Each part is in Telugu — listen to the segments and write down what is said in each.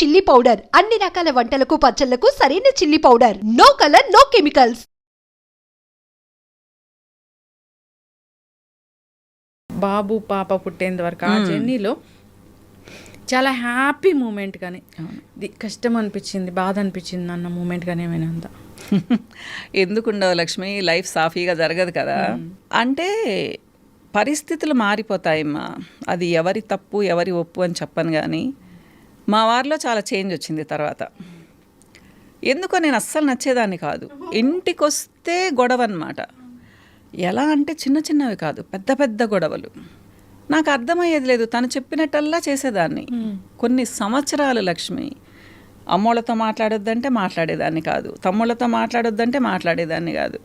చిల్లీ పౌడర్ అన్ని రకాల వంటలకు పచ్చళ్లకు సరైన chilli powder. No colour, no chemicals. బాబు పాప పుట్టేంత వరకు ఆ జర్నీలో చాలా హ్యాపీ మూమెంట్ కానీ కష్టం అనిపించింది, బాధ అనిపించింది అన్న మూమెంట్ కానీ ఏమైనా ఉందా? ఎందుకుండవు లక్ష్మి, లైఫ్ సాఫీగా జరగదు కదా. అంటే పరిస్థితులు మారిపోతాయమ్మా. అది ఎవరి తప్పు ఎవరి ఒప్పు అని చెప్పను, కానీ మా వారిలో చాలా చేంజ్ వచ్చింది తర్వాత. ఎందుకో నేను అస్సలు నచ్చేదాన్ని కాదు. ఇంటికి వస్తే గొడవ అన్నమాట. ఎలా అంటే చిన్న చిన్నవి కాదు, పెద్ద పెద్ద గొడవలు. నాకు అర్థమయ్యేది లేదు, తను చెప్పినట్టల్లా చేసేదాన్ని. కొన్ని సంవత్సరాలు లక్ష్మి అమ్మోళ్ళతో మాట్లాడొద్దంటే మాట్లాడేదాన్ని కాదు, తమ్ముళ్ళతో మాట్లాడొద్దంటే మాట్లాడేదాన్ని కాదు.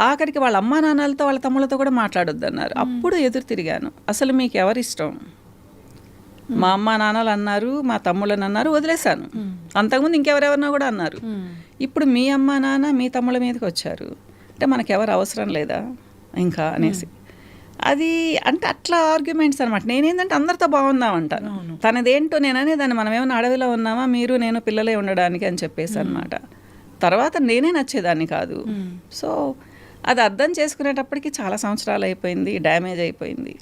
ఆఖరికి వాళ్ళ అమ్మా నాన్నలతో వాళ్ళ తమ్ముళ్ళతో కూడా మాట్లాడొద్దన్నారు. అప్పుడు ఎదురు తిరిగాను, అసలు మీకు ఎవరిష్టం? మా అమ్మా నాన్నలు అన్నారు, మా తమ్ముళ్ళని అన్నారు, వదిలేశాను. అంతకుముందు ఇంకెవరెవరినో కూడా అన్నారు. ఇప్పుడు మీ అమ్మా నాన్న మీ తమ్ముళ్ళ మీదకి వచ్చారు అంటే మనకెవరు అవసరం లేదా ఇంకా అనేసి. అది అంటే అట్లా ఆర్గ్యుమెంట్స్ అనమాట. నేనేంటంటే అందరితో బాగుందామంటాను, తనదేంటో నేననే దాన్ని మనం ఏమైనా అడవిలో ఉన్నామా మీరు నేను పిల్లలే ఉండడానికి అని చెప్పేసి అనమాట. తర్వాత నేనే నచ్చేదాన్ని కాదు. సో అది అర్థం చేసుకునేటప్పటికి చాలా సంవత్సరాలు అయిపోయింది, డ్యామేజ్ అయిపోయింది.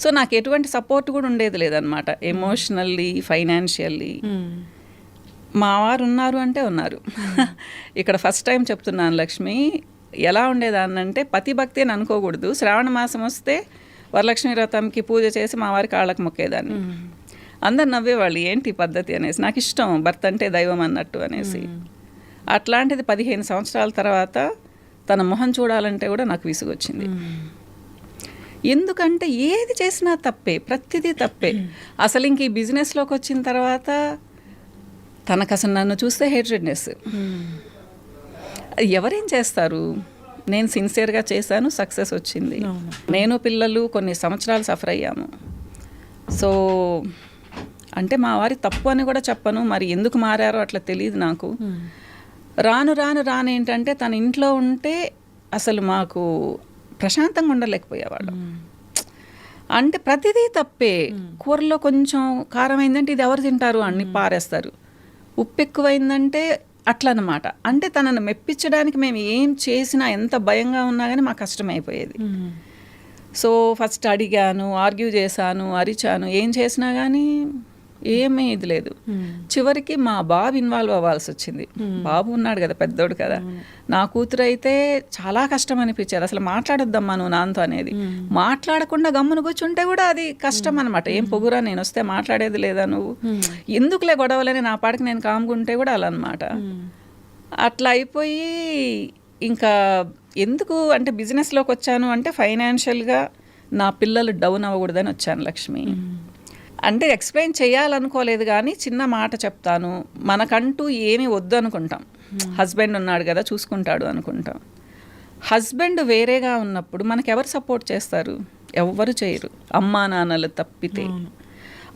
సో నాకు ఎటువంటి సపోర్ట్ కూడా ఉండేది లేదనమాట, ఎమోషనల్లీ ఫైనాన్షియల్లీ. మా వారు ఉన్నారు అంటే ఉన్నారు. ఇక్కడ ఫస్ట్ టైం చెప్తున్నాను లక్ష్మి, ఎలా ఉండేదాన్నంటే పతి భక్తి అని అనుకోకూడదు. శ్రావణ మాసం వస్తే వరలక్ష్మి వ్రతంకి పూజ చేసి మా వారి కాళ్ళకు మొక్కేదాన్ని. అందరు నవ్వేవాళ్ళు, ఏంటి పద్ధతి అనేసి. నాకు ఇష్టం భర్త అంటే దైవం అన్నట్టు అనేసి. అట్లాంటిది 15 సంవత్సరాల తర్వాత తన మొహం చూడాలంటే కూడా నాకు విసుగొచ్చింది. ఎందుకంటే ఏది చేసినా తప్పే, ప్రతిదీ తప్పే. అసలు ఇంక ఈ బిజినెస్లోకి వచ్చిన తర్వాత తనకు అసలు నన్ను చూస్తే హేట్రెడ్నెస్. ఎవరేం చేస్తారు? నేను సిన్సియర్గా చేశాను, సక్సెస్ వచ్చింది. నేను పిల్లలు కొన్ని సంవత్సరాలు సఫర్ అయ్యాము. సో అంటే మా వారి తప్పు అని కూడా చెప్పను, మరి ఎందుకు మారారో అట్లా తెలియదు నాకు. రాను రాను రాను ఏంటంటే తన ఇంట్లో ఉంటే అసలు మాకు ప్రశాంతంగా ఉండలేకపోయేవాళ్ళం. అంటే ప్రతిదీ తప్పే. కూరలో కొంచెం కారం అయిందంటే ఇది ఎవరు తింటారు అన్ని పారేస్తారు, ఉప్పు ఎక్కువైందంటే అట్లా అనమాట. అంటే తనను మెప్పించడానికి మేము ఏం చేసినా ఎంత భయంగా ఉన్నా కానీ మాకు కష్టమైపోయేది. సో ఫస్ట్ అడిగాను, ఆర్గ్యూ చేశాను, అరిచాను, ఏం చేసినా కానీ ఏమీ ఇది లేదు. చివరికి మా బాబు ఇన్వాల్వ్ అవ్వాల్సి వచ్చింది. బాబు ఉన్నాడు కదా, పెద్దోడు కదా. నా కూతురు అయితే చాలా కష్టం అనిపించేది. అసలు మాట్లాడొద్దమ్మా నువ్వు నాన్నతో అనేది. మాట్లాడకుండా గమ్మును కూర్చుంటే కూడా అది కష్టం అనమాట. ఏం పొగురా నేను వస్తే మాట్లాడేది లేదా నువ్వు, ఎందుకులే గొడవలని నా పాటికి నేను కాముకుంటే కూడా అలా అనమాట. అట్లా అయిపోయి ఇంకా ఎందుకు అంటే బిజినెస్లోకి వచ్చాను అంటే ఫైనాన్షియల్గా నా పిల్లలు డౌన్ అవ్వకూడదని వచ్చాను లక్ష్మి. అంటే ఎక్స్ప్లెయిన్ చేయాలనుకోలేదు, కానీ చిన్న మాట చెప్తాను. మనకంటూ ఏమీ వద్దు అనుకుంటాం, హస్బెండ్ ఉన్నాడు కదా చూసుకుంటాడు అనుకుంటాం. హస్బెండ్ వేరేగా ఉన్నప్పుడు మనకెవరు సపోర్ట్ చేస్తారు? ఎవ్వరు చేయరు, అమ్మా నాన్నలు తప్పితే.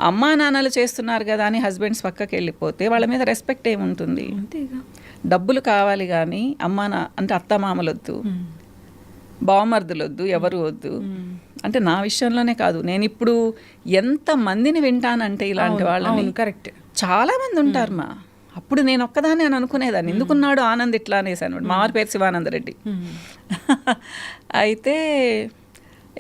అమ్మా నాన్నలు చేస్తున్నారు కదా అని హస్బెండ్స్ పక్కకి వెళ్ళిపోతే వాళ్ళ మీద రెస్పెక్ట్ ఏముంటుంది? డబ్బులు కావాలి కానీ అంటే అత్తమామలు వద్దు, బావమర్దులు వద్దు, ఎవరు వద్దు. అంటే నా విషయంలోనే కాదు, నేను ఇప్పుడు ఎంత మందిని వింటానంటే ఇలాంటి వాళ్ళని. కరెక్ట్, చాలా మంది ఉంటారు మా. అప్పుడు నేను ఒక్కదాన్ని అని అనుకునేదాన్ని, ఎందుకున్నాడు ఆనంద్ ఇట్లా అనేసాను. మా వారి పేరు శివానందరెడ్డి. అయితే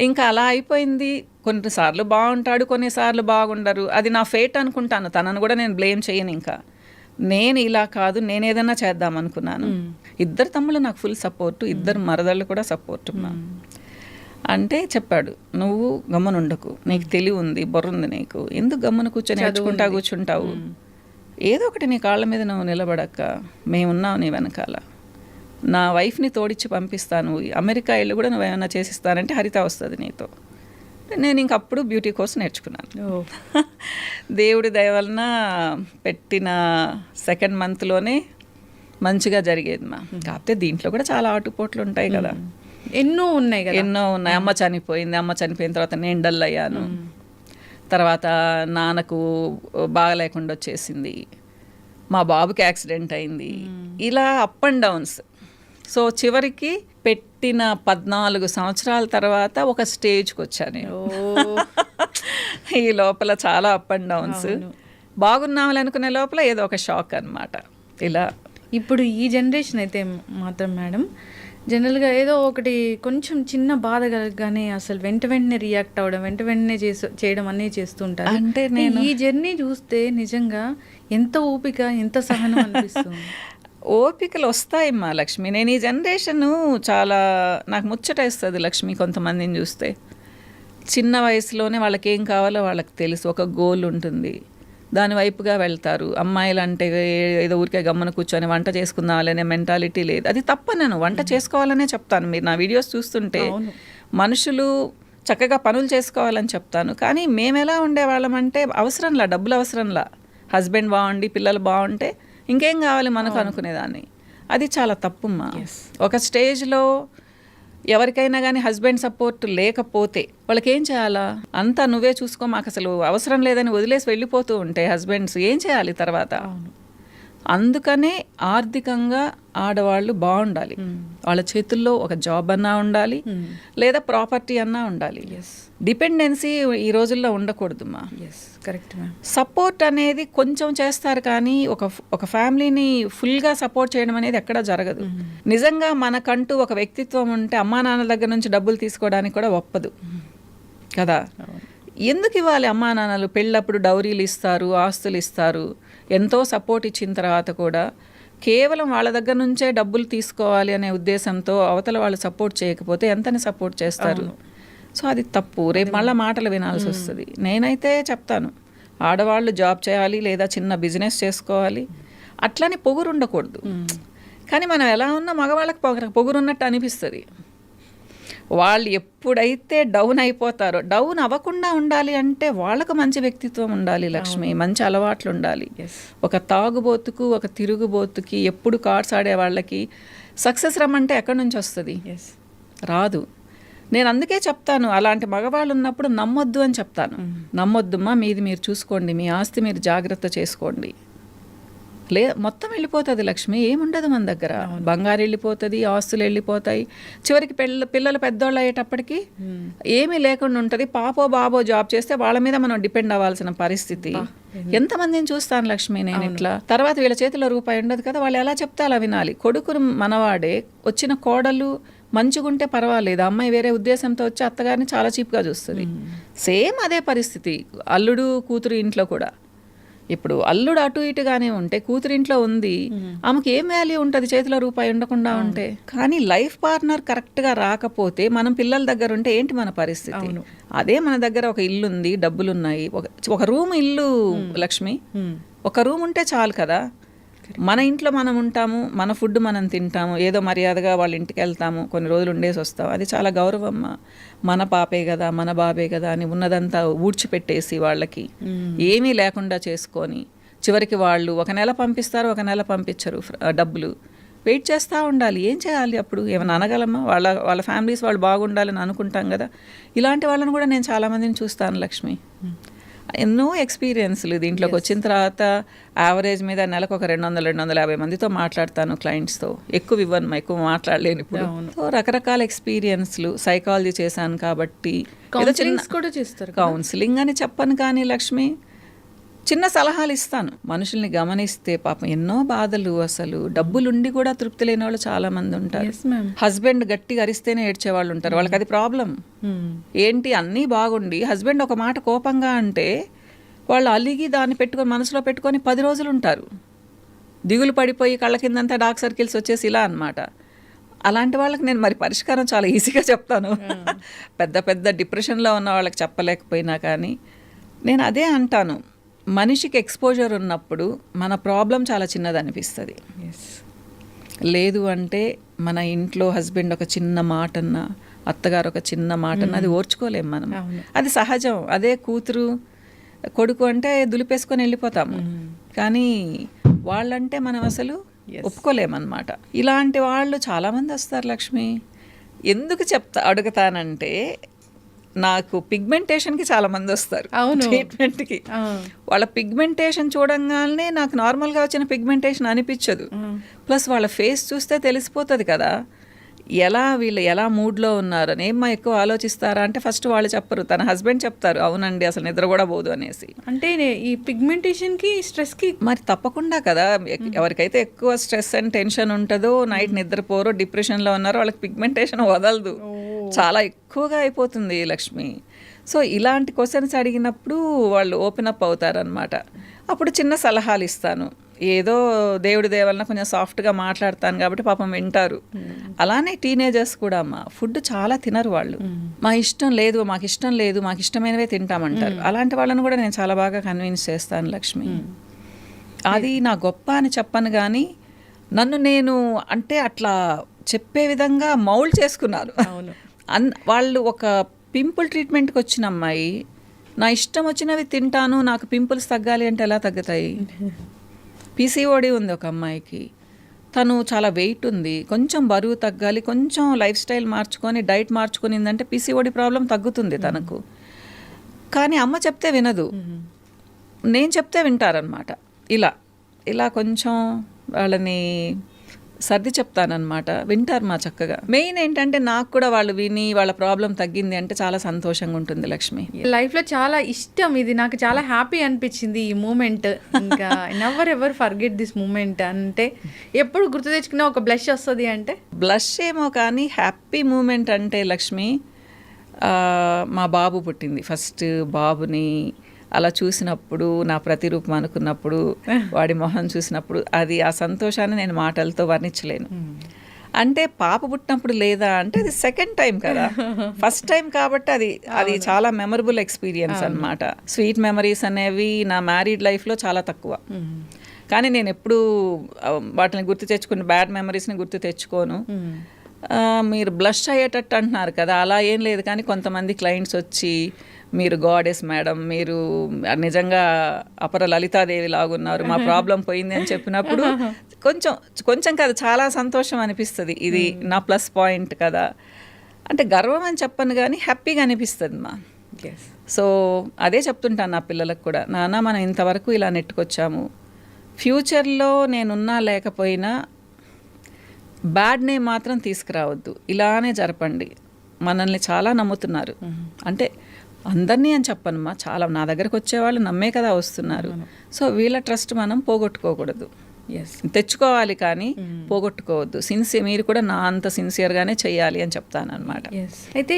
ఇంకా అలా అయిపోయింది. కొన్నిసార్లు బాగుంటాడు, కొన్నిసార్లు బాగుండరు. అది నా ఫేట్ అనుకుంటాను. తనను కూడా నేను బ్లేమ్ చేయను. ఇంకా నేను ఇలా కాదు, నేను ఏదైనా చేద్దాం అనుకున్నాను. ఇద్దరు తమ్ముళ్ళు నాకు ఫుల్ సపోర్టు, ఇద్దరు మరదళ్ళు కూడా సపోర్టు. అంటే చెప్పాడు, నువ్వు గమ్మునుండకు, నీకు తెలివి ఉంది, బుర్ర ఉంది నీకు, ఎందుకు గమ్మున కూర్చొని కూర్చుంటావు, ఏదో ఒకటి నీ కాళ్ళ మీద నువ్వు నిలబడక్క, మేమున్నావు నీ వెనకాల, నా వైఫ్ని తోడిచ్చి పంపిస్తాను, అమెరికా ఇల్లు కూడా నువ్వేమన్నా చేసిస్తానంటే హరిత వస్తుంది నీతో. నేను ఇంకప్పుడు బ్యూటీ కోర్స్ నేర్చుకున్నాను. దేవుడి దయ వలన పెట్టిన 2nd మంత్లోనే మంచిగా జరిగేది మా. కాకపోతే దీంట్లో కూడా చాలా ఆటుపోట్లు ఉంటాయి కదా, ఎన్నో ఉన్నాయి కదా. ఎన్నో ఉన్నాయి. అమ్మ చనిపోయింది, అమ్మ చనిపోయిన తర్వాత నేను డల్ అయ్యాను. తర్వాత నాన్నకు బాగలేకుండా వచ్చేసింది, మా బాబుకి యాక్సిడెంట్ అయింది. ఇలా అప్ అండ్ డౌన్స్. సో చివరికి పెట్టిన 14 సంవత్సరాల తర్వాత ఒక స్టేజ్కి వచ్చాను. ఈ లోపల చాలా అప్ అండ్ డౌన్స్. బాగున్నామని అనుకునే లోపల ఏదో ఒక షాక్ అన్నమాట. ఇలా ఇప్పుడు ఈ జనరేషన్ అయితే మాత్రం మేడం జనరల్గా ఏదో ఒకటి కొంచెం చిన్న బాధ కలగగానే అసలు వెంటనే రియాక్ట్ అవ్వడం, వెంటనే చేయడం అన్నీ చేస్తుంటారు. అంటే ఈ జర్నీ చూస్తే నిజంగా ఎంత ఓపిక, ఎంత సహనం అనిపిస్తుంది. ఓపికలు వస్తాయమ్మా లక్ష్మి. నేను ఈ జనరేషను చాలా నాకు ముచ్చటేస్తుంది లక్ష్మి. కొంతమందిని చూస్తే చిన్న వయసులోనే వాళ్ళకి ఏం కావాలో వాళ్ళకి తెలుసు, ఒక గోల్ ఉంటుంది, దాని వైపుగా వెళ్తారు. అమ్మాయిలు అంటే ఏదో ఊరికే గమ్మన కూర్చొని వంట చేసుకుందామనే మెంటాలిటీ లేదు. అది తప్ప, నేను వంట చేసుకోవాలనే చెప్తాను. మీరు నా వీడియోస్ చూస్తుంటే మనుషులు చక్కగా పనులు చేసుకోవాలని చెప్తాను. కానీ మేము ఎలా ఉండేవాళ్ళం అంటే అవసరంలా, డబ్బులు అవసరంలా, హస్బెండ్ బాగుండి పిల్లలు బాగుంటే ఇంకేం కావాలి మనకు అనుకునేదాన్ని. అది చాలా తప్పుమ్మా. ఒక స్టేజ్లో ఎవరికైనా కానీ హస్బెండ్ సపోర్ట్ లేకపోతే వాళ్ళకి ఏం చేయాలా? అంతా నువ్వే చూసుకో, మాకు అసలు అవసరం లేదని వదిలేసి వెళ్ళిపోతూ ఉంటే హస్బెండ్స్ ఏం చేయాలి తర్వాత? అందుకనే ఆర్థికంగా ఆడవాళ్ళు బాగుండాలి. వాళ్ళ చేతుల్లో ఒక జాబ్ అన్నా ఉండాలి, లేదా ప్రాపర్టీ అన్నా ఉండాలి. డిపెండెన్సీ ఈ రోజుల్లో ఉండకూడదుమ్మా. Correct ma'am. సపోర్ట్ అనేది కొంచెం చేస్తారు, కానీ ఒక ఫ్యామిలీని ఫుల్గా సపోర్ట్ చేయడం అనేది ఎక్కడా జరగదు. నిజంగా మనకంటూ ఒక వ్యక్తిత్వం ఉంటే అమ్మా నాన్న దగ్గర నుంచి డబ్బులు తీసుకోవడానికి కూడా ఒప్పదు కదా. ఎందుకు ఇవ్వాలి? అమ్మా నాన్నలు పెళ్ళప్పుడు డౌరీలు ఇస్తారు, ఆస్తులు ఇస్తారు, ఎంతో సపోర్ట్ ఇచ్చిన తర్వాత కూడా కేవలం వాళ్ళ దగ్గర నుంచే డబ్బులు తీసుకోవాలి అనే ఉద్దేశంతో అవతల వాళ్ళు సపోర్ట్ చేయకపోతే ఎంతని సపోర్ట్ చేస్తారు? సో అది తప్పు. రేపు మళ్ళీ మాటలు వినాల్సి వస్తుంది. నేనైతే చెప్తాను, ఆడవాళ్ళు జాబ్ చేయాలి లేదా చిన్న బిజినెస్ చేసుకోవాలి, అట్లని పొగురు ఉండకూడదు. కానీ మనం ఎలా ఉన్నా మగవాళ్ళకి పొగురున్నట్టు అనిపిస్తుంది. వాళ్ళు ఎప్పుడైతే డౌన్ అయిపోతారో, డౌన్ అవ్వకుండా ఉండాలి అంటే వాళ్ళకు మంచి వ్యక్తిత్వం ఉండాలి లక్ష్మి, మంచి అలవాట్లు ఉండాలి. ఒక తాగుబోతుకు, ఒక తిరుగుబోతుకి, ఎప్పుడు కార్డ్స్ ఆడే వాళ్ళకి సక్సెస్ రమ్మంటే ఎక్కడి నుంచి వస్తుంది? రాదు. నేను అందుకే చెప్తాను, అలాంటి మగవాళ్ళు ఉన్నప్పుడు నమ్మొద్దు అని చెప్తాను. నమ్మొద్దుమ్మా, మీది మీరు చూసుకోండి, మీ ఆస్తి మీరు జాగ్రత్త చేసుకోండి. మొత్తం వెళ్ళిపోతుంది లక్ష్మి, ఏముండదు మన దగ్గర. బంగారు వెళ్ళిపోతుంది, ఆస్తులు వెళ్ళిపోతాయి, చివరికి పిల్లలు పెద్దోళ్ళు అయ్యేటప్పటికి ఏమీ లేకుండా ఉంటుంది. పాపో బాబో జాబ్ చేస్తే వాళ్ళ మీద మనం డిపెండ్ అవ్వాల్సిన పరిస్థితి. ఎంతమందిని చూస్తాను లక్ష్మి నేను ఇట్లా. తర్వాత వీళ్ళ చేతిలో రూపాయి ఉండదు కదా, వాళ్ళు ఎలా చెప్తే అలా వినాలి. కొడుకు మనవాడే, వచ్చిన కోడలు మంచిగుంటే పర్వాలేదు, అమ్మాయి వేరే ఉద్దేశంతో వచ్చి అత్తగారిని చాలా చీప్గా చూస్తుంది. సేమ్ అదే పరిస్థితి అల్లుడు కూతురు ఇంట్లో కూడా. ఇప్పుడు అల్లుడు అటు ఇటుగానే ఉంటే కూతురు ఇంట్లో ఉంది, ఆమెకి ఏం వాల్యూ ఉంటుంది చేతిలో రూపాయి ఉండకుండా ఉంటే? కానీ లైఫ్ పార్ట్నర్ కరెక్ట్గా రాకపోతే మనం పిల్లల దగ్గర ఉంటే ఏంటి మన పరిస్థితి? అదే మన దగ్గర ఒక ఇల్లు ఉంది, డబ్బులున్నాయి, ఒక రూమ్ ఇల్లు లక్ష్మి, ఒక రూమ్ ఉంటే చాలు కదా. మన ఇంట్లో మనం ఉంటాము, మన ఫుడ్ మనం తింటాము, ఏదో మర్యాదగా వాళ్ళ ఇంటికి వెళ్తాము, కొన్ని రోజులు ఉండేసి వస్తాం, అది చాలా గౌరవం. మన పాపే కదా, మన బాబే కదా అని ఉన్నదంతా ఊడ్చిపెట్టేసి వాళ్ళకి ఏమీ లేకుండా చేసుకొని చివరికి వాళ్ళు ఒక నెల పంపిస్తారు, ఒక నెల పంపించరు డబ్బులు. వెయిట్ చేస్తూ ఉండాలి. ఏం చేయాలి అప్పుడు? ఏమైనా అనగలమా? వాళ్ళ ఫ్యామిలీస్ వాళ్ళు బాగుండాలని అనుకుంటాం కదా. ఇలాంటి వాళ్ళని కూడా నేను చాలామందిని చూస్తాను లక్ష్మి. ఎన్నో ఎక్స్పీరియన్స్లు. దీంట్లోకి వచ్చిన తర్వాత యావరేజ్ మీద నెలకు ఒక 200-250 మందితో మాట్లాడతాను క్లయింట్స్తో. ఎక్కువ మాట్లాడలేను ఇప్పుడు. సో రకరకాల ఎక్స్పీరియన్స్లు. సైకాలజీ చేశాను కాబట్టి కౌన్సిలింగ్ అని చెప్పను, కానీ లక్ష్మి చిన్న సలహాలు ఇస్తాను. మనుషుల్ని గమనిస్తే పాపం ఎన్నో బాధలు, అసలు డబ్బులుండి కూడా తృప్తి లేని వాళ్ళు చాలా మంది ఉంటారు. హస్బెండ్ గట్టిగా అరిస్తేనే ఏడ్చేవాళ్ళు ఉంటారు, వాళ్ళకి అది ప్రాబ్లం. ఏంటి అన్నీ బాగుండి హస్బెండ్ ఒక మాట కోపంగా అంటే వాళ్ళు అలిగి దాన్ని పెట్టుకొని మనసులో పెట్టుకొని 10 రోజులు ఉంటారు. దిగులు పడిపోయి కళ్ళ కిందంతా డార్క్ సర్కిల్స్ వచ్చేసి ఇలా అన్నమాట. అలాంటి వాళ్ళకి నేను మరి పరిష్కారం చాలా ఈజీగా చెప్తాను. పెద్ద డిప్రెషన్లో ఉన్న వాళ్ళకి చెప్పలేకపోయినా కానీ నేను అదే అంటాను, మనిషికి ఎక్స్పోజర్ ఉన్నప్పుడు మన ప్రాబ్లం చాలా చిన్నది అనిపిస్తుంది. లేదు అంటే మన ఇంట్లో హస్బెండ్ ఒక చిన్న మాటన్నా, అత్తగారు ఒక చిన్న మాటన్నా అది ఓర్చుకోలేము మనం. అది సహజం. అదే కూతురు కొడుకు అంటే దులిపేసుకొని వెళ్ళిపోతాము, కానీ వాళ్ళంటే మనం అసలు ఒప్పుకోలేమన్నమాట. ఇలాంటి వాళ్ళు చాలామంది వస్తారు లక్ష్మి. ఎందుకు అడుగుతానంటే, నాకు పిగ్మెంటేషన్కి చాలా మంది వస్తారు ట్రీట్మెంట్కి. వాళ్ళ పిగ్మెంటేషన్ చూడంగానే నాకు నార్మల్గా వచ్చిన పిగ్మెంటేషన్ అనిపించదు. ప్లస్ వాళ్ళ ఫేస్ చూస్తే తెలిసిపోతుంది కదా. వీళ్ళు ఎలా మూడ్లో ఉన్నారు అని. ఏమ్మా ఎక్కువ ఆలోచిస్తారా అంటే ఫస్ట్ వాళ్ళు చెప్పరు, తన హస్బెండ్ చెప్తారు, అవునండి అసలు నిద్ర కూడా పోదు అనేసి. అంటే ఈ పిగ్మెంటేషన్కి స్ట్రెస్కి మరి తప్పకుండా కదా, ఎవరికైతే ఎక్కువ స్ట్రెస్ అండ్ టెన్షన్ ఉంటుందో, నైట్ నిద్రపోరో, డిప్రెషన్లో ఉన్నారో వాళ్ళకి పిగ్మెంటేషన్ వదలదు, చాలా ఎక్కువగా అయిపోతుంది లక్ష్మి. సో ఇలాంటి క్వశ్చన్స్ అడిగినప్పుడు వాళ్ళు ఓపెన్ అప్ అవుతారనమాట. అప్పుడు చిన్న సలహాలు ఇస్తాను, ఏదో దేవుడి దేవలన కొంచెం సాఫ్ట్గా మాట్లాడతాను కాబట్టి పాపం వింటారు. అలానే టీనేజర్స్ కూడా అమ్మ ఫుడ్ చాలా తినరు వాళ్ళు. మాకు ఇష్టం లేదు మాకు ఇష్టమైనవే తింటామంటారు. అలాంటి వాళ్ళని కూడా నేను చాలా బాగా కన్విన్స్ చేస్తాను లక్ష్మి. అది నా గొప్ప అని చెప్పను కానీ నన్ను నేను అంటే అట్లా చెప్పే విధంగా మౌల్డ్ చేసుకున్నారు. వాళ్ళు ఒక పింపుల్ ట్రీట్మెంట్కి వచ్చిన అమ్మాయి నా ఇష్టం వచ్చినవి తింటాను, నాకు పింపుల్స్ తగ్గాలి అంటే ఎలా తగ్గుతాయి? పీసీఓడి ఉంది ఒక అమ్మాయికి, తను చాలా వెయిట్ ఉంది, కొంచెం బరువు తగ్గాలి, కొంచెం లైఫ్ స్టైల్ మార్చుకొని డైట్ మార్చుకునిందంటే పీసీఓడి ప్రాబ్లం తగ్గుతుంది తనకు. కానీ అమ్మ చెప్తే వినదు, నేను చెప్తే వింటారనమాట. ఇలా కొంచెం వాళ్ళని సర్ది చెప్తానమాట, వింటారు మా చక్కగా. మెయిన్ ఏంటంటే నాకు కూడా వాళ్ళు విని వాళ్ళ ప్రాబ్లం తగ్గింది అంటే చాలా సంతోషంగా ఉంటుంది లక్ష్మి. లైఫ్లో చాలా ఇష్టం ఇది, నాకు చాలా హ్యాపీ అనిపించింది ఈ మూమెంట్. ఇంకా never ever forget this moment. అంటే ఎప్పుడు గుర్తు తెచ్చుకున్నా ఒక బ్లష్ వస్తుంది. అంటే బ్లష్ ఏమో కానీ హ్యాపీ మూమెంట్ అంటే లక్ష్మి, మా బాబు పుట్టింది, ఫస్ట్ బాబుని అలా చూసినప్పుడు, నా ప్రతిరూపం అనుకున్నప్పుడు, వాడి మొహం చూసినప్పుడు, అది ఆ సంతోషాన్ని నేను మాటలతో వర్ణించలేను. అంటే పాప పుట్టినప్పుడు లేదా అంటే అది సెకండ్ టైం కదా, ఫస్ట్ టైం కాబట్టి అది చాలా మెమరబుల్ ఎక్స్పీరియన్స్ అన్నమాట. స్వీట్ మెమరీస్ అనేవి నా మ్యారీడ్ లైఫ్లో చాలా తక్కువ. కానీ నేను ఎప్పుడు వాటిని గుర్తు తెచ్చుకుని బ్యాడ్ మెమరీస్ని గుర్తు తెచ్చుకోను. మీరు బ్లష్ అయ్యేటట్టు అంటున్నారు కదా, అలా ఏం లేదు. కానీ కొంతమంది క్లయింట్స్ వచ్చి మీరు గాడెస్ మేడం, మీరు నిజంగా అపర లలితాదేవి లాగున్నారు, మా ప్రాబ్లం పోయింది అని చెప్పినప్పుడు కొంచెం కాదు చాలా సంతోషం అనిపిస్తుంది. ఇది నా ప్లస్ పాయింట్ కదా. అంటే గర్వం అని చెప్పను కానీ హ్యాపీగా అనిపిస్తుంది మా. సో అదే చెప్తుంటాను నా పిల్లలకు కూడా, నాన్న మనం ఇంతవరకు ఇలా నెట్టుకొచ్చాము, ఫ్యూచర్లో నేనున్నా లేకపోయినా బ్యాడ్ నేమ్ మాత్రం తీసుకురావద్దు, ఇలానే జరపండి. మనల్ని చాలా నమ్ముతున్నారు, అంటే అందరినీ అని చెప్పనమ్మా, చాలా నా దగ్గరకు వచ్చేవాళ్ళు నమ్మే కదా వస్తున్నారు. సో వీళ్ళ ట్రస్ట్ మనం పోగొట్టుకోకూడదు, తెచ్చుకోవాలి కానీ పోగొట్టుకోవద్దు. మీరు కూడా నా అంత సిన్సియర్గానే చేయాలి అని చెప్తాను అనమాట. అయితే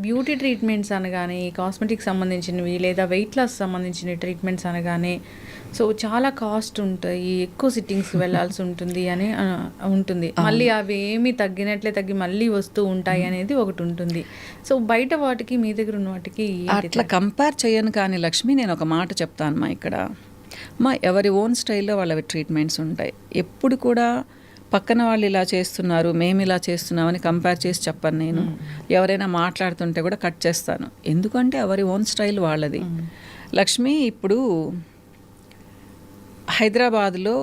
బ్యూటీ ట్రీట్మెంట్స్ అనగానే, కాస్మెటిక్స్ సంబంధించినవి లేదా వెయిట్ లాస్ సంబంధించిన ట్రీట్మెంట్స్ అనగానే సో చాలా కాస్ట్ ఉంటాయి, ఎక్కువ సిట్టింగ్స్కి వెళ్ళాల్సి ఉంటుంది అని ఉంటుంది. మళ్ళీ అవి ఏమి తగ్గినట్లే తగ్గి మళ్ళీ వస్తూ ఉంటాయి అనేది ఒకటి ఉంటుంది. సో బయట వాటికి మీ దగ్గర ఉన్న వాటికి అట్లా కంపేర్ చేయను. కానీ లక్ష్మి నేను ఒక మాట చెప్తాను మా, ఇక్కడ మా ఎవరి ఓన్ స్టైల్లో వాళ్ళవి ట్రీట్మెంట్స్ ఉంటాయి. ఎప్పుడు కూడా పక్కన వాళ్ళు ఇలా చేస్తున్నారు మేము ఇలా చేస్తున్నామని కంపేర్ చేసి చెప్పను నేను. ఎవరైనా మాట్లాడుతుంటే కూడా కట్ చేస్తాను, ఎందుకంటే ఎవరి ఓన్ స్టైల్ వాళ్ళది. లక్ష్మి ఇప్పుడు హైదరాబాద్లో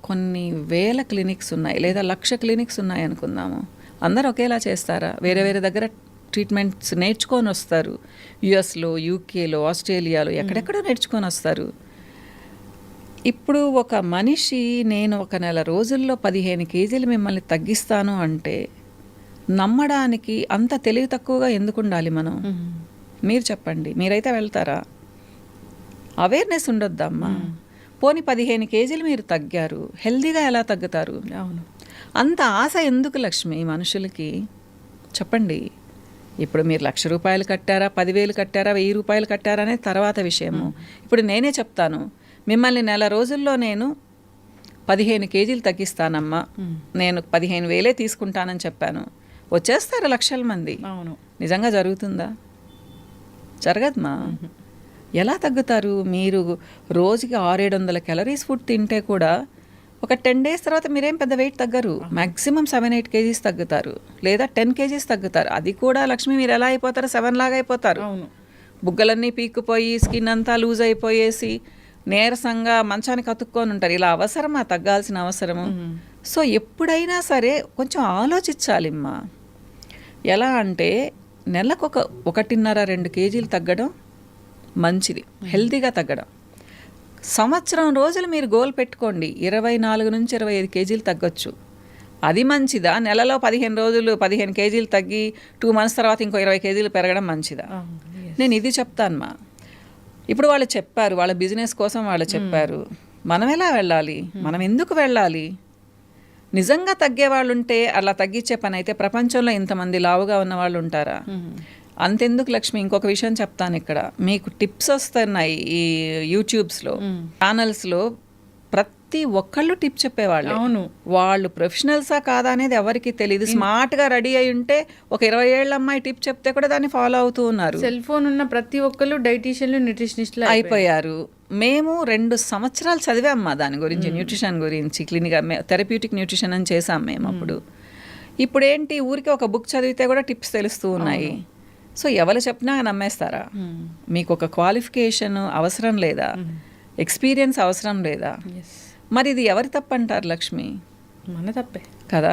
కొన్ని వేల క్లినిక్స్ ఉన్నాయి, లేదా 1,00,000 క్లినిక్స్ ఉన్నాయి అనుకుందాము. అందరు ఒకేలా చేస్తారా? వేరే వేరే దగ్గర ట్రీట్మెంట్స్ నేర్చుకొని వస్తారు. యుఎస్లో, యూకేలో, ఆస్ట్రేలియాలో ఎక్కడెక్కడో నేర్చుకొని వస్తారు. ఇప్పుడు ఒక మనిషి నేను ఒక నెల రోజుల్లో 15 కేజీలు మిమ్మల్ని తగ్గిస్తాను అంటే నమ్మడానికి అంత తెలివి తక్కువగా ఎందుకు ఉండాలి మనం? మీరు చెప్పండి, మీరైతే వెళ్తారా? అవేర్నెస్ ఉండొద్దమ్మా. పోనీ 15 కేజీలు మీరు తగ్గారు, హెల్దీగా ఎలా తగ్గుతారు? అవును, అంత ఆశ ఎందుకు లక్ష్మి మనుషులకి చెప్పండి. ఇప్పుడు మీరు 1,00,000 రూపాయలు కట్టారా, 10,000 కట్టారా, 1,000 రూపాయలు కట్టారా అనేది తర్వాత విషయము. ఇప్పుడు నేనే చెప్తాను, మిమ్మల్ని నెల రోజుల్లో నేను 15 కేజీలు తగ్గిస్తానమ్మా, నేను 15,000 తీసుకుంటానని చెప్పాను. వచ్చేస్తారు లక్షల మంది. అవును, నిజంగా జరుగుతుందా? జరగదమ్మా. ఎలా తగ్గుతారు? మీరు రోజుకి 600-700 క్యాలరీస్ ఫుడ్ తింటే కూడా ఒక 10 days తర్వాత మీరేం పెద్ద వెయిట్ తగ్గరు. మ్యాక్సిమం 7-8 కేజీస్ తగ్గుతారు, లేదా 10 కేజీస్ తగ్గుతారు. అది కూడా లక్ష్మి మీరు ఎలా అయిపోతారు? 7 లాగా అయిపోతారు. బుగ్గలన్నీ పీక్కుపోయి స్కిన్ అంతా లూజ్ అయిపోయేసి నీరసంగా మంచానికి అతుక్కొని ఉంటారు. ఇలా అవసరమా? తగ్గాల్సిన అవసరము. సో ఎప్పుడైనా సరే కొంచెం ఆలోచించాలిమ్మా. ఎలా అంటే నెలకు 1.5-2 కేజీలు తగ్గడం మంచిది, హెల్తీగా తగ్గడం. సంవత్సరం రోజులు మీరు గోల్ పెట్టుకోండి, 24 నుంచి 25 కేజీలు తగ్గొచ్చు. అది మంచిదా? నెలలో 15 రోజులు 15 కేజీలు తగ్గి 2 months తర్వాత ఇంకో 20 కేజీలు పెరగడం మంచిదా? నేను ఇది చెప్తాను మా. ఇప్పుడు వాళ్ళు చెప్పారు, వాళ్ళ బిజినెస్ కోసం వాళ్ళు చెప్పారు, మనం ఎలా వెళ్ళాలి, మనం ఎందుకు వెళ్ళాలి? నిజంగా తగ్గే వాళ్ళు ఉంటే అలా తగ్గించే పని అయితే ప్రపంచంలో ఇంతమంది లావుగా ఉన్న వాళ్ళు ఉంటారా? అంతెందుకు లక్ష్మి, ఇంకొక విషయం చెప్తాను ఇక్కడ. మీకు టిప్స్ వస్తున్నాయి ఈ యూట్యూబ్స్లో, ఛానల్స్లో, ప్రతి ఒక్కళ్ళు టిప్ చెప్పేవాళ్ళు. అవును, వాళ్ళు ప్రొఫెషనల్సా కాదా అనేది ఎవరికి తెలియదు. స్మార్ట్గా రెడీ అయి ఉంటే ఒక 20 ఏళ్ళ అమ్మాయి టిప్ చెప్తే కూడా దాన్ని ఫాలో అవుతూ ఉన్నారు. సెల్ ఫోన్ ఉన్న ప్రతి ఒక్కళ్ళు డైటీషియన్లు, న్యూట్రిషనిస్టులు అయిపోయారు. మేము 2 సంవత్సరాలు చదివామ్మా దాని గురించి, న్యూట్రిషన్ గురించి. క్లినిక్గా థెరప్యూటిక్ న్యూట్రిషన్ అని చేసాం మేము అప్పుడు. ఇప్పుడు ఏంటి, ఊరికి ఒక బుక్ చదివితే కూడా టిప్స్ తెలుస్తూ ఉన్నాయి. సో ఎవరు చెప్పినా నమ్మేస్తారా? మీకు ఒక క్వాలిఫికేషన్ అవసరం లేదా? ఎక్స్పీరియన్స్ అవసరం లేదా? మరి ఇది ఎవరి తప్పు అంటారు లక్ష్మి? మన తప్పే కదా.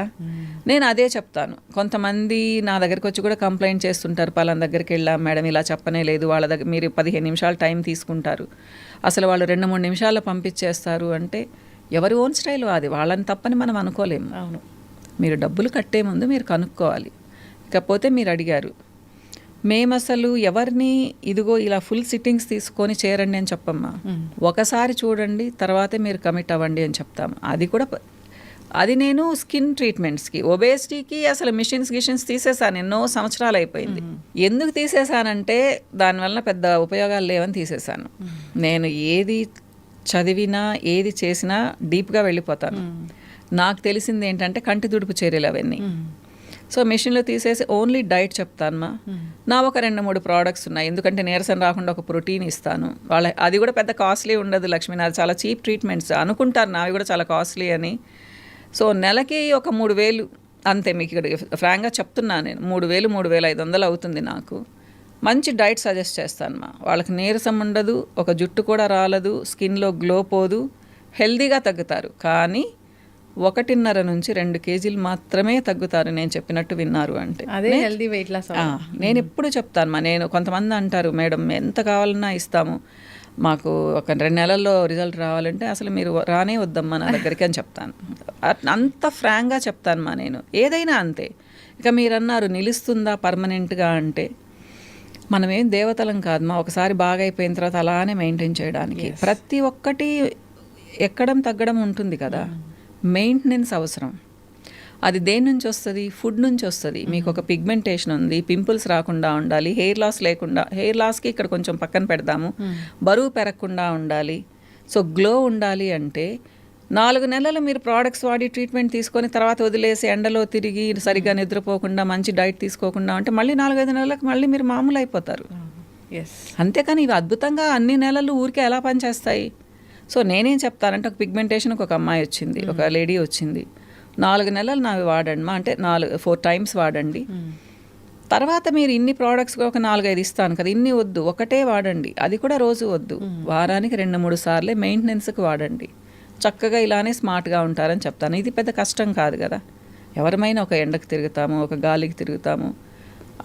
నేను అదే చెప్తాను. కొంతమంది నా దగ్గరికి వచ్చి కూడా కంప్లైంట్ చేస్తుంటారు, పలానా దగ్గరికి వెళ్ళాం మేడం, ఇలా చెప్పనే లేదు, వాళ్ళ దగ్గర మీరు 15 నిమిషాలు టైం తీసుకుంటారు, అసలు వాళ్ళు 2-3 నిమిషాల్లో పంపించేస్తారు అంటే ఎవరి ఓన్ స్టైల్ అది, వాళ్ళని తప్పని మనం అనుకోలేము. అవును, మీరు డబ్బులు కట్టే ముందు మీరు కనుక్కోవాలి. ఇకపోతే మీరు అడిగారు, మేము అసలు ఎవరిని ఇదిగో ఇలా ఫుల్ సిట్టింగ్స్ తీసుకొని చేరండి అని చెప్పమ్మా. ఒకసారి చూడండి, తర్వాతే మీరు కమిట్ అవ్వండి అని చెప్తాము. అది కూడా అది నేను స్కిన్ ట్రీట్మెంట్స్కి, ఒబేసిటీకి అసలు గిషన్స్ తీసేసాను, ఎన్నో సంవత్సరాలు అయిపోయింది. ఎందుకు తీసేసానంటే దానివల్ల పెద్ద ఉపయోగాలు లేవని తీసేసాను. నేను ఏది చదివినా ఏది చేసినా డీప్గా వెళ్ళిపోతాను. నాకు తెలిసింది ఏంటంటే కంటి తుడుపు చర్యలు అవన్నీ. సో మెషిన్లో తీసేసి ఓన్లీ డైట్ చెప్తానమ్మా. నా ఒక 2-3 ప్రోడక్ట్స్ ఉన్నాయి, ఎందుకంటే నీరసం రాకుండా ఒక ప్రోటీన్ ఇస్తాను. అది కూడా పెద్ద కాస్ట్లీ ఉండదు లక్ష్మి, నాది చాలా చీప్ ట్రీట్మెంట్స్ అనుకుంటారు, నావి కూడా చాలా కాస్ట్లీ అని. సో నెలకి ఒక 3,000 అంతే. మీకు ఇక్కడ ఫ్రాంక్గా చెప్తున్నాను, నేను 3,000-3,500 అవుతుంది నాకు. మంచి డైట్ సజెస్ట్ చేస్తానమ్మా. వాళ్ళకి నీరసం ఉండదు, ఒక జుట్టు కూడా రాలదు, స్కిన్లో గ్లో పోదు, హెల్దీగా తగ్గుతారు. కానీ 1.5 నుంచి 2 కేజీలు మాత్రమే తగ్గుతారు, నేను చెప్పినట్టు విన్నారు అంటే. అదే హెల్దీ వెయిట్ లాస్. నేను ఎప్పుడు చెప్తాను, నేను కొంతమంది అంటారు మేడం ఎంత కావాలన్నా ఇస్తాము, మాకు ఒక 2 నెలల్లో రిజల్ట్ రావాలంటే అసలు మీరు రానే వద్దమ్మా నా దగ్గరికి అని చెప్తాను. అంత ఫ్రాంక్గా చెప్తాను నేను, ఏదైనా అంతే. ఇక మీరు అన్నారు నిలుస్తుందా పర్మనెంట్గా అంటే, మనమేం దేవతలం కాదమ్మా, ఒకసారి బాగా అయిపోయిన తర్వాత అలానే మెయింటైన్ చేయడానికి. ప్రతి ఒక్కటి ఎక్కడం తగ్గడం ఉంటుంది కదా, మెయింటెనెన్స్ అవసరం. అది దేని నుంచి వస్తుంది? ఫుడ్ నుంచి వస్తుంది. మీకు ఒక పిగ్మెంటేషన్ ఉంది, పింపుల్స్ రాకుండా ఉండాలి, హెయిర్ లాస్ లేకుండా, హెయిర్ లాస్కి ఇక్కడ కొంచెం పక్కన పెడదాము, బరువు పెరగకుండా ఉండాలి, సో గ్లో ఉండాలి అంటే 4 నెలలు మీరు ప్రోడక్ట్స్ వాడి ట్రీట్మెంట్ తీసుకొని తర్వాత వదిలేసి ఎండలో తిరిగి సరిగ్గా నిద్రపోకుండా మంచి డైట్ తీసుకోకుండా అంటే మళ్ళీ 4-5 నెలలకు మళ్ళీ మీరు మామూలు అయిపోతారు. అంతేకాని ఇవి అద్భుతంగా అన్ని నెలలు ఊరికే ఎలా పనిచేస్తాయి? సో నేనేం చెప్తానంటే, ఒక పిగ్మెంటేషన్కి ఒక అమ్మాయి వచ్చింది, ఒక లేడీ వచ్చింది, 4 నెలలు నావి వాడండి మా అంటే 4 times వాడండి. తర్వాత మీరు ఇన్ని ప్రోడక్ట్స్ ఒక 4-5 ఇస్తాను కదా, ఇన్ని వద్దు, ఒకటే వాడండి, అది కూడా రోజు వద్దు, వారానికి 2-3 సార్లే మెయింటెనెన్స్కి వాడండి, చక్కగా ఇలానే స్మార్ట్గా ఉంటారని చెప్తాను. ఇది పెద్ద కష్టం కాదు కదా, ఎవరమైనా ఒక ఎండకు తిరుగుతాము, ఒక గాలికి తిరుగుతాము.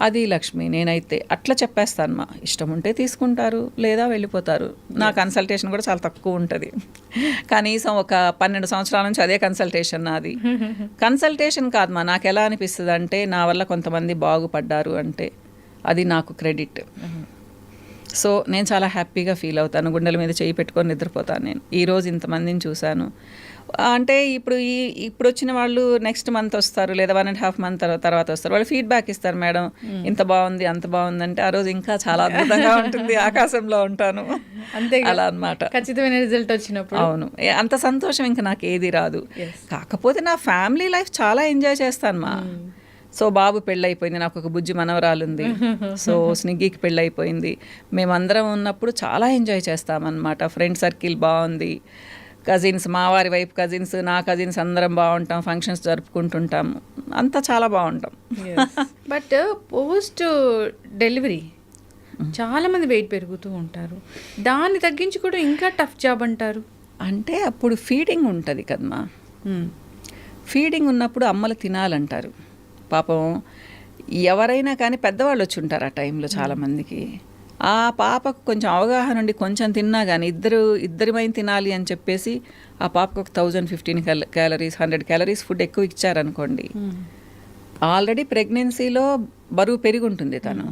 అది లక్ష్మి, నేనైతే అట్లా చెప్పేస్తాను మా. ఇష్టం ఉంటే తీసుకుంటారు, లేదా వెళ్ళిపోతారు. నా కన్సల్టేషన్ కూడా చాలా తక్కువ ఉంటుంది, కనీసం ఒక 12 సంవత్సరాల నుంచి అదే కన్సల్టేషన్ నాది. కన్సల్టేషన్ కాదు మా, నాకు ఎలా అనిపిస్తుంది అంటే, నా వల్ల కొంతమంది బాగుపడ్డారు అంటే అది నాకు క్రెడిట్. సో నేను చాలా హ్యాపీగా ఫీల్ అవుతాను, గుండెల మీద చేయి పెట్టుకొని నిద్రపోతాను. నేను ఈరోజు ఇంతమందిని చూశాను అంటే, ఇప్పుడు వచ్చిన వాళ్ళు నెక్స్ట్ మంత్ వస్తారు, లేదా 1.5 month తర్వాత వస్తారు, వాళ్ళు ఫీడ్బ్యాక్ ఇస్తారు, మేడం ఇంత బాగుంది అంత బాగుందంటే ఆ రోజు ఇంకా చాలా అద్భుతంగా ఉంటుంది, ఆకాశంలో ఉంటాను. అంతే అలా అన్నమాట. ఖచ్చితమైన రిజల్ట్ వచ్చినప్పుడు అవును, అంత సంతోషం ఇంకా నాకు ఏది రాదు. కాకపోతే నా ఫ్యామిలీ లైఫ్ చాలా ఎంజాయ్ చేస్తాను మా. సో బాబు పెళ్ళైపోయింది, నాకు ఒక బుజ్జి మనవరాలు ఉంది, సో స్నిగ్గీకి పెళ్ళైపోయింది. మేమందరం ఉన్నప్పుడు చాలా ఎంజాయ్ చేస్తామన్నమాట. ఫ్రెండ్ సర్కిల్ బాగుంది, కజిన్స్, మా వారి వైపు కజిన్స్, నా కజిన్స్ అందరం బాగుంటాం, ఫంక్షన్స్ జరుపుకుంటుంటాం, అంతా చాలా బాగుంటాం. బట్ పోస్ట్ డెలివరీ చాలామంది వెయిట్ పెరుగుతూ ఉంటారు, దాన్ని తగ్గించుకోవడం ఇంకా టఫ్ జాబ్ అంటారు. అంటే అప్పుడు ఫీడింగ్ ఉంటుంది కదమ్మా, ఫీడింగ్ ఉన్నప్పుడు అమ్మలు తినాలంటారు. పాపం ఎవరైనా కానీ పెద్దవాళ్ళు వచ్చి ఉంటారు ఆ టైంలో చాలామందికి, ఆ పాపకు కొంచెం అవగాహన ఉండి కొంచెం తిన్నా కానీ ఇద్దరిమైన తినాలి అని చెప్పేసి ఆ పాపకు ఒక 1015 క్యాలరీస్ 100 క్యాలరీస్ ఫుడ్ ఎక్కువ ఇచ్చారనుకోండి, ఆల్రెడీ ప్రెగ్నెన్సీలో బరువు పెరిగి ఉంటుంది తను.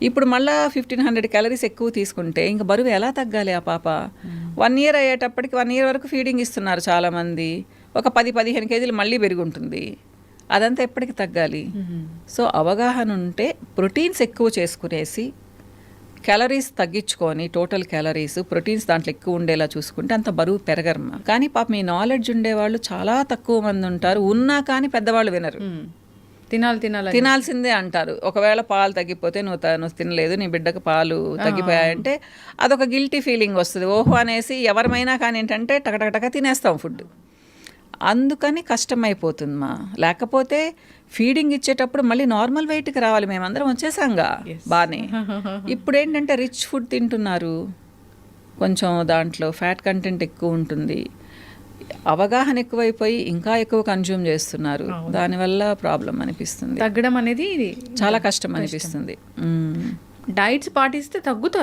ఇప్పుడు మళ్ళీ 1500 క్యాలరీస్ ఎక్కువ తీసుకుంటే ఇంకా బరువు ఎలా తగ్గాలి ఆ పాప? 1 year అయ్యేటప్పటికి 1 year వరకు ఫీడింగ్ ఇస్తున్నారు చాలామంది, ఒక 10-15 కేజీలు మళ్ళీ పెరిగి ఉంటుంది. అదంతా ఎప్పటికి తగ్గాలి? సో అవగాహన ఉంటే ప్రోటీన్స్ ఎక్కువ చేసుకునేసి క్యాలరీస్ తగ్గించుకొని టోటల్ క్యాలరీస్ ప్రోటీన్స్ దాంట్లో ఎక్కువ ఉండేలా చూసుకుంటే అంత బరువు పెరగరమ్మా. కానీ పాప మీ నాలెడ్జ్ ఉండేవాళ్ళు చాలా తక్కువ మంది ఉంటారు, ఉన్నా కానీ పెద్దవాళ్ళు వినరు. తినాల్సిందే అంటారు. ఒకవేళ పాలు తగ్గిపోతే నువ్వు తినలేదు, నీ బిడ్డకు పాలు తగ్గిపోయాయంటే అదొక గిల్టీ ఫీలింగ్ వస్తుంది. ఓహో అనేసి ఎవరమైనా కానీ ఏంటంటే టకటక తినేస్తాం ఫుడ్. అందుకని కష్టమైపోతుంది మా. లేకపోతే ఫీడింగ్ ఇచ్చేటప్పుడు మళ్ళీ నార్మల్ వెయిట్కి రావాలి. మేమందరం వచ్చేసాంగా బాగానే. ఇప్పుడు ఏంటంటే రిచ్ ఫుడ్ తింటున్నారు, కొంచెం దాంట్లో ఫ్యాట్ కంటెంట్ ఎక్కువ ఉంటుంది, అవగాహన ఎక్కువైపోయి ఇంకా ఎక్కువ కన్జ్యూమ్ చేస్తున్నారు. దానివల్ల ప్రాబ్లం అనిపిస్తుంది, తగ్గడం అనేది చాలా కష్టం అనిపిస్తుంది. డైట్స్ పాటిస్తే తగ్గుతారు.